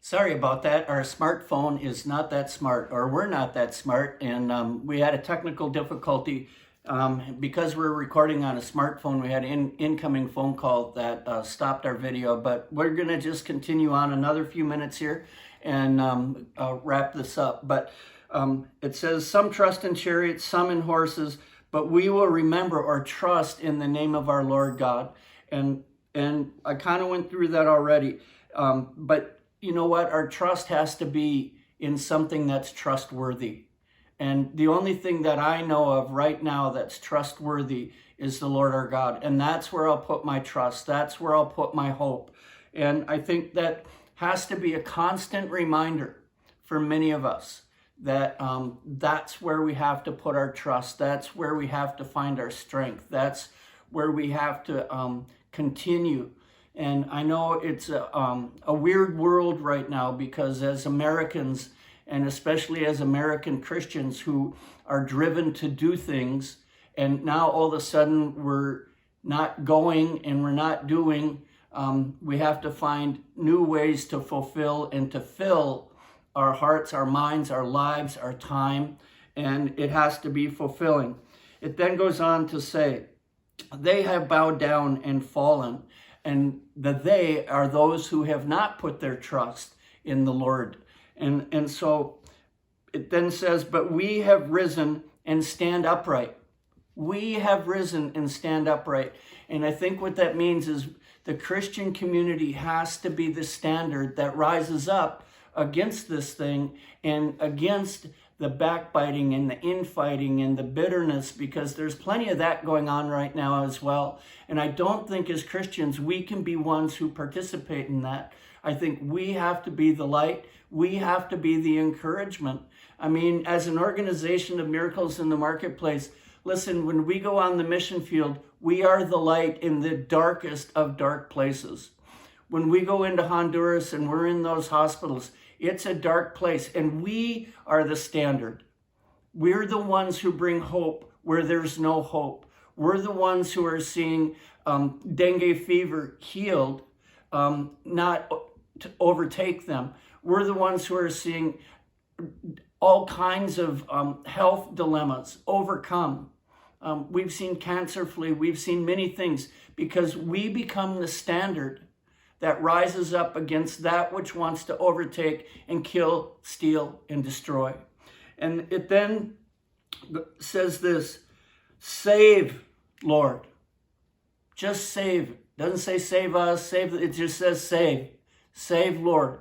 Sorry about that. Our smartphone is not that smart, or we're not that smart, and we had a technical difficulty because we're recording on a smartphone. We had an incoming phone call that stopped our video, but we're going to just continue on another few minutes here and wrap this up. But it says, "Some trust in chariots, some in horses, but we will remember or trust in the name of our Lord God." And I kind of went through that already, but you know what? Our trust has to be in something that's trustworthy. And the only thing that I know of right now that's trustworthy is the Lord our God. And that's where I'll put my trust. That's where I'll put my hope. And I think that has to be a constant reminder for many of us that that's where we have to put our trust. That's where we have to find our strength. That's where we have to continue. And I know it's a weird world right now, because as Americans, and especially as American Christians who are driven to do things, and now all of a sudden we're not going and we're not doing, we have to find new ways to fulfill and to fill our hearts, our minds, our lives, our time, and it has to be fulfilling. It then goes on to say, "They have bowed down and fallen." And the they are those who have not put their trust in the Lord. And so it then says, "But we have risen and stand upright." We have risen and stand upright. And I think what that means is the Christian community has to be the standard that rises up against this thing and against the backbiting and the infighting and the bitterness, because there's plenty of that going on right now as well. And I don't think as Christians we can be ones who participate in that. I think we have to be the light. We have to be the encouragement. I mean, as an organization of Miracles in the Marketplace, listen, when we go on the mission field, we are the light in the darkest of dark places. When we go into Honduras and we're in those hospitals, it's a dark place, and we are the standard. We're the ones who bring hope where there's no hope. We're the ones who are seeing dengue fever healed, not to overtake them. We're the ones who are seeing all kinds of health dilemmas overcome. We've seen cancer flee. We've seen many things, because we become the standard that rises up against that which wants to overtake and kill, steal, and destroy. And it then says this, "Save, Lord." Just save. It doesn't say save us, save. It just says save. Save, Lord.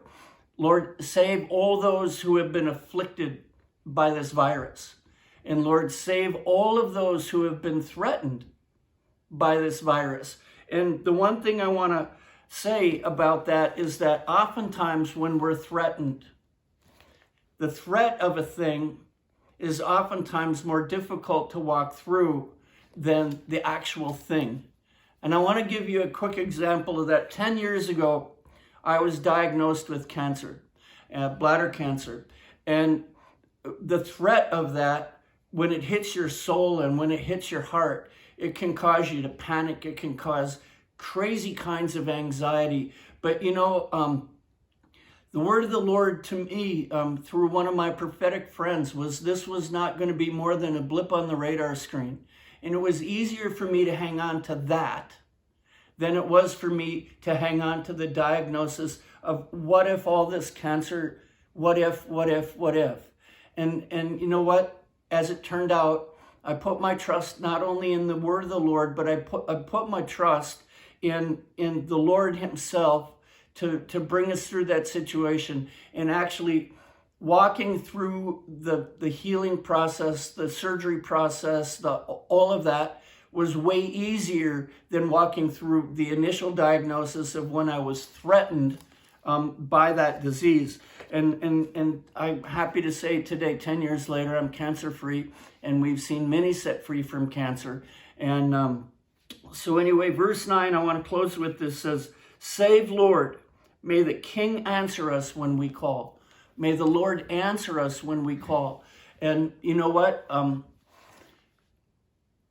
Lord, save all those who have been afflicted by this virus. And Lord, save all of those who have been threatened by this virus. And the one thing I want to say about that is that oftentimes when we're threatened, the threat of a thing is oftentimes more difficult to walk through than the actual thing. And I want to give you a quick example of that. 10 years ago, I was diagnosed with cancer, bladder cancer. And the threat of that, when it hits your soul and when it hits your heart, it can cause you to panic. It can cause crazy kinds of anxiety. But you know, the word of the Lord to me through one of my prophetic friends was this was not going to be more than a blip on the radar screen. And it was easier for me to hang on to that than it was for me to hang on to the diagnosis of what if all this cancer, what if. And you know what? As it turned out, I put my trust not only in the word of the Lord, but I put my trust in the Lord himself to bring us through that situation. And actually walking through the healing process, the surgery process, all of that was way easier than walking through the initial diagnosis of when I was threatened by that disease. And I'm happy to say today, 10 years later, I'm cancer-free, and we've seen many set free from cancer. And so anyway, verse 9, I want to close with this, says, "Save, Lord. May the King answer us when we call." May the Lord answer us when we call. And you know what?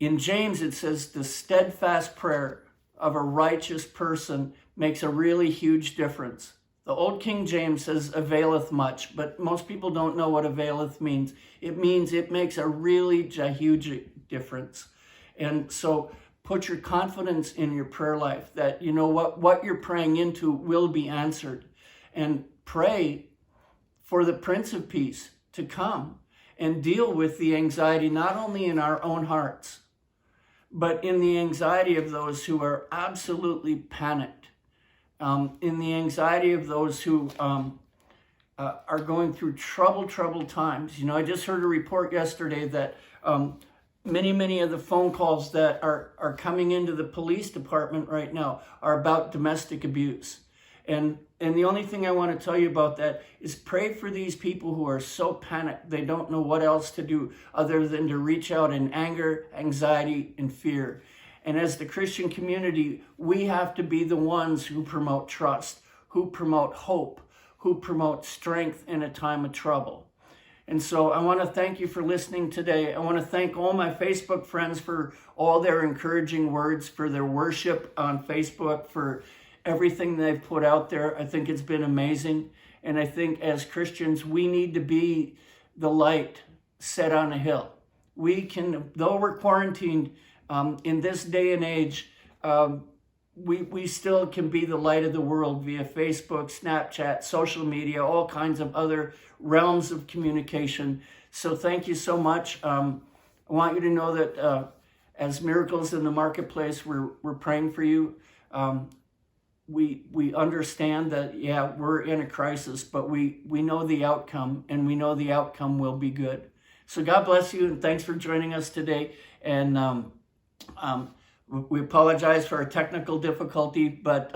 In James, it says the steadfast prayer of a righteous person makes a really huge difference. The old King James says availeth much, but most people don't know what availeth means. It means it makes a really huge difference. And so put your confidence in your prayer life that you know what you're praying into will be answered. And pray for the Prince of Peace to come and deal with the anxiety, not only in our own hearts, but in the anxiety of those who are absolutely panicked, in the anxiety of those who are going through troubled times. You know, I just heard a report yesterday that many of the phone calls that are coming into the police department right now are about domestic abuse. And the only thing I want to tell you about that is pray for these people who are so panicked they don't know what else to do other than to reach out in anger, anxiety, and fear. And as the Christian community, we have to be the ones who promote trust, who promote hope, who promote strength in a time of trouble. And so I want to thank you for listening today. I want to thank all my Facebook friends for all their encouraging words, for their worship on Facebook, for everything they've put out there. I think it's been amazing. And I think as Christians, we need to be the light set on a hill. We can, though we're quarantined in this day and age, we still can be the light of the world via Facebook, Snapchat, social media, all kinds of other realms of communication. So thank you so much. I want you to know that as Miracles in the Marketplace, we're praying for you. We understand that, yeah, we're in a crisis, but we know the outcome, and we know the outcome will be good. So God bless you, and thanks for joining us today. And we apologize for our technical difficulty, but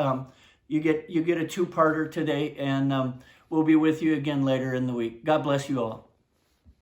you get a two-parter today, and we'll be with you again later in the week. God bless you all.